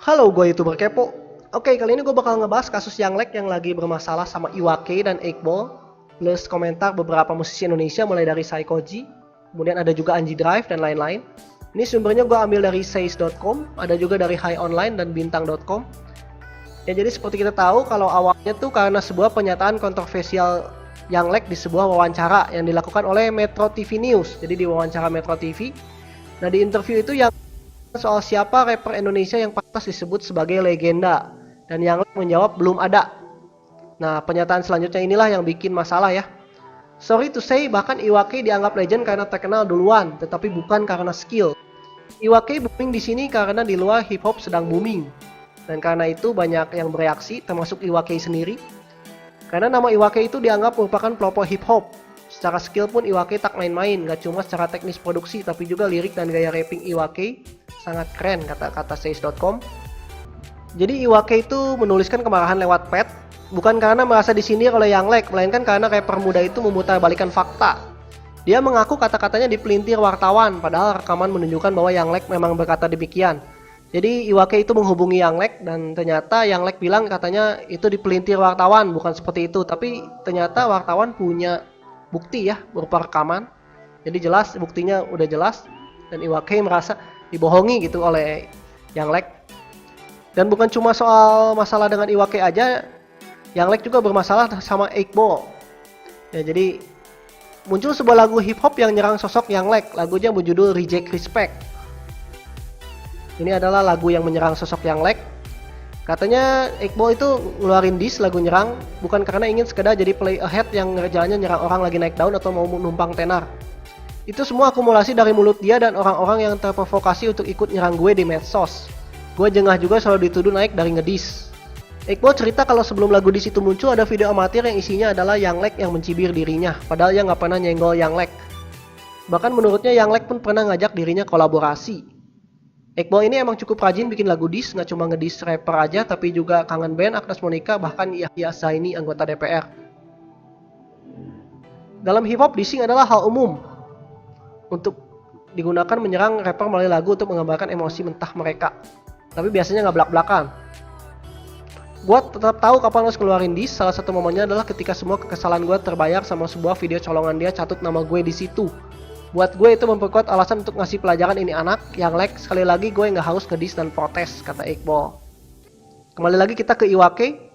Halo, gue YouTuber Kepo. Oke, kali ini gue bakal ngebahas kasus Yanglek yang lagi bermasalah sama Iwake dan Iqbal, plus komentar beberapa musisi Indonesia mulai dari Saikoji, kemudian ada juga Anji Drive dan lain-lain. Ini sumbernya gue ambil dari Says.com, ada juga dari Hai Online dan Bintang.com. Ya, jadi seperti kita tahu kalau awalnya tuh karena sebuah pernyataan kontroversial Yanglek di sebuah wawancara yang dilakukan oleh Metro TV News. Jadi di wawancara Metro TV. Nah, di interview itu yang soal siapa rapper Indonesia yang pantas disebut sebagai legenda, dan Yanglek menjawab belum ada. Nah, pernyataan selanjutnya inilah yang bikin masalah ya. Sorry to say, bahkan Iwake dianggap legend karena terkenal duluan, tetapi bukan karena skill. Iwake booming di sini karena di luar hip hop sedang booming, dan karena itu banyak yang bereaksi, termasuk Iwake sendiri. Karena nama Iwake itu dianggap merupakan pelopor hip hop. Secara skill pun Iwake tak main-main, gak cuma secara teknis produksi, tapi juga lirik dan gaya rapping Iwake sangat keren, kata Says.com. Jadi Iwake itu menuliskan kemarahan lewat pet, bukan karena merasa disindir oleh Yanglek, melainkan karena rapper muda itu memutarbalikkan fakta. Dia mengaku kata-katanya dipelintir wartawan, padahal rekaman menunjukkan bahwa Yanglek memang berkata demikian. Jadi Iwake itu menghubungi Yanglek dan ternyata Yanglek bilang katanya itu dipelintir wartawan, bukan seperti itu. Tapi ternyata wartawan punya bukti ya berupa rekaman. Jadi jelas buktinya udah jelas dan Iwake merasa dibohongi gitu oleh Yanglek. Dan bukan cuma soal masalah dengan Iwake aja, Yanglek juga bermasalah sama Iqbal. Ya, jadi muncul sebuah lagu hip hop yang nyerang sosok Yanglek. Lagunya berjudul Reject Respect. Ini adalah lagu yang menyerang sosok Yanglek. Katanya Iqbal itu ngeluarin diss lagu nyerang bukan karena ingin sekedar jadi play ahead yang ngerjaannya nyerang orang lagi naik daun atau mau numpang tenar. Itu semua akumulasi dari mulut dia dan orang-orang yang terprovokasi untuk ikut nyerang gue di medsos. Gue jengah juga selalu dituduh naik dari ngediss. Iqbal cerita kalau sebelum lagu diss itu muncul ada video amatir yang isinya adalah Yanglek yang mencibir dirinya, padahal dia nggak pernah nyenggol Yanglek. Bahkan menurutnya Yanglek pun pernah ngajak dirinya kolaborasi. Iqbal ini emang cukup rajin bikin lagu diss, nggak cuma ngediss rapper aja, tapi juga Kangen Band, Agnes Monica, bahkan Yahya Zaini, anggota DPR. Dalam hip hop, dissing adalah hal umum untuk digunakan menyerang rapper melalui lagu untuk menggambarkan emosi mentah mereka. Tapi biasanya nggak belak-belakan. Gue tetap tahu kapan harus keluarin diss. Salah satu momennya adalah ketika semua kekesalan gue terbayar sama sebuah video colongan dia catut nama gue di situ. Buat gue itu memperkuat alasan untuk ngasih pelajaran ini anak. Yanglek, sekali lagi gue nggak harus ngediss dan protes, kata Iqbal. Kembali lagi kita ke Iwake.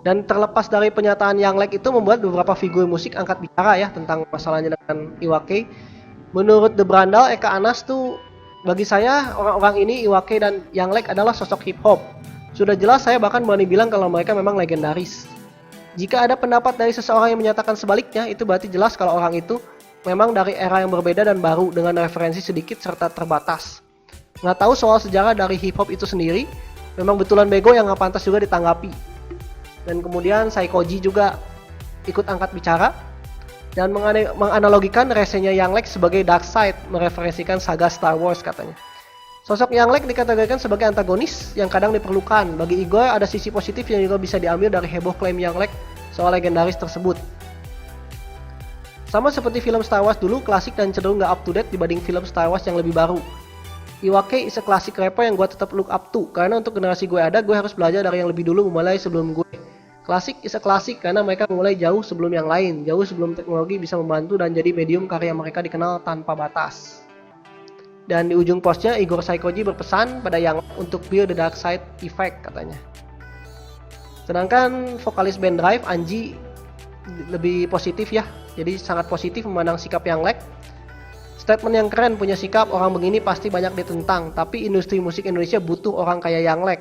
Dan terlepas dari pernyataan Yanglek itu membuat beberapa figur musik angkat bicara ya tentang masalahnya dengan Iwake. Menurut The Brandal, Eka Anas tuh bagi saya orang-orang ini Iwake dan Yanglek adalah sosok hip hop. Sudah jelas saya bahkan berani bilang kalau mereka memang legendaris. Jika ada pendapat dari seseorang yang menyatakan sebaliknya, itu berarti jelas kalau orang itu memang dari era yang berbeda dan baru dengan referensi sedikit serta terbatas. Nggak tahu soal sejarah dari hip hop itu sendiri, memang betulan bego yang nggak pantas juga ditanggapi. Dan kemudian Saikoji juga ikut angkat bicara dan menganalogikan resenya Yanglek sebagai dark side, mereferensikan saga Star Wars katanya. Sosok Yanglek dikategorikan sebagai antagonis yang kadang diperlukan. Bagi Igor ada sisi positif yang juga bisa diambil dari heboh klaim Yanglek soal legendaris tersebut. Sama seperti film Star Wars dulu, klasik dan cenderung gak up to date dibanding film Star Wars yang lebih baru. Iwake is a classic rapper yang gue tetap look up to, karena untuk generasi gue ada, gue harus belajar dari yang lebih dulu memulai sebelum gue. Classic is a classic karena mereka mulai jauh sebelum yang lain, jauh sebelum teknologi bisa membantu dan jadi medium karya mereka dikenal tanpa batas. Dan di ujung postnya, Igor Saikoji berpesan pada Yanglek untuk build the dark side effect katanya. Sedangkan vokalis band Drive, Anji, lebih positif ya. Jadi sangat positif memandang sikap Yanglek. Statement yang keren, punya sikap orang begini pasti banyak ditentang, tapi industri musik Indonesia butuh orang kayak Yanglek.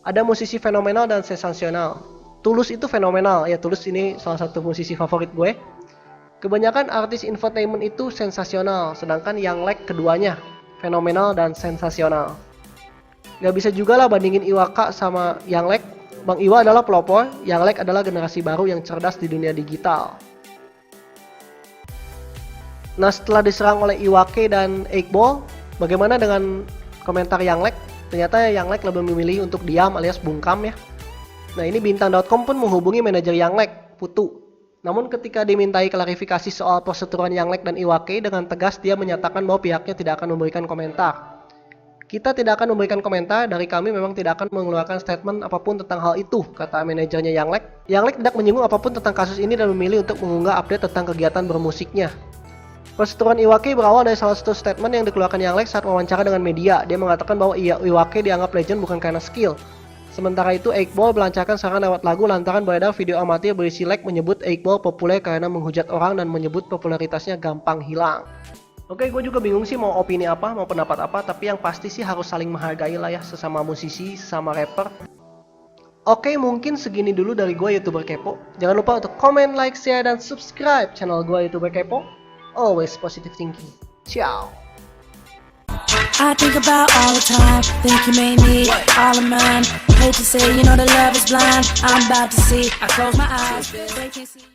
Ada musisi fenomenal dan sensasional. Tulus itu fenomenal, ya Tulus ini salah satu musisi favorit gue. Kebanyakan artis infotainment itu sensasional, sedangkan Yanglek keduanya fenomenal dan sensasional. Gak bisa juga lah bandingin Iwaka sama Yanglek. Bang Iwa adalah pelopor, Yanglek adalah generasi baru yang cerdas di dunia digital. Nah, setelah diserang oleh Iwake dan Iqbal, bagaimana dengan komentar Yanglek? Ternyata Yanglek lebih memilih untuk diam alias bungkam ya. Nah, ini Bintang.com pun menghubungi manajer Yanglek, Putu. Namun ketika dimintai klarifikasi soal perseteruan Yanglek dan Iwake, dengan tegas dia menyatakan bahwa pihaknya tidak akan memberikan komentar. Kita tidak akan memberikan komentar, dari kami memang tidak akan mengeluarkan statement apapun tentang hal itu, kata manajernya Yanglek. Yanglek tidak menyinggung apapun tentang kasus ini dan memilih untuk mengunggah update tentang kegiatan bermusiknya. Perseteruan Iwake berawal dari salah satu statement yang dikeluarkan Yanglek saat wawancara dengan media. Dia mengatakan bahwa Iwake dianggap legend bukan karena skill. Sementara itu, 8ball melancarkan serangan lewat lagu lantaran beredar video amatir berisi lag menyebut 8ball populer karena menghujat orang dan menyebut popularitasnya gampang hilang. Oke, gue juga bingung sih mau opini apa, mau pendapat apa, tapi yang pasti sih harus saling menghargai lah ya, sesama musisi, sesama rapper. Oke, mungkin segini dulu dari gue, YouTuber Kepo. Jangan lupa untuk komen, like, share, dan subscribe channel gue, YouTuber Kepo. Always positive thinking. Ciao. I think about all the time, think you made me all of mine. Hate to say, you know the love is blind. I'm about to see, I close my eyes, they can't see.